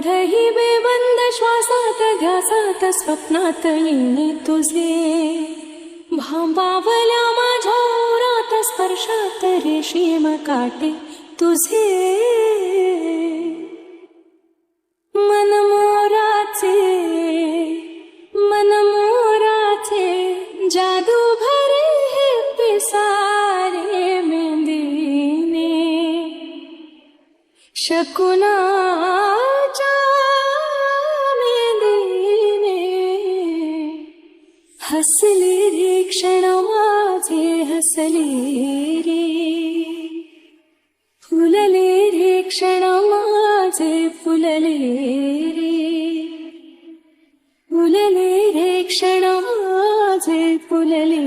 बंध ही बेबंद श्वासात ध्यासात स्वप्नात येणे तुझे भांबावल्या माझ्या ओरात स्पर्शात रेशीम काटे तुझे मनमोराचे जादू भरे हे पिसारे मेंदीने शकुनाच्या मेंदीने हसले रे क्षण माझे हसले रे फुलले रे क्षण माझे फुलले रे फुलले रे क्षण माझे फुलले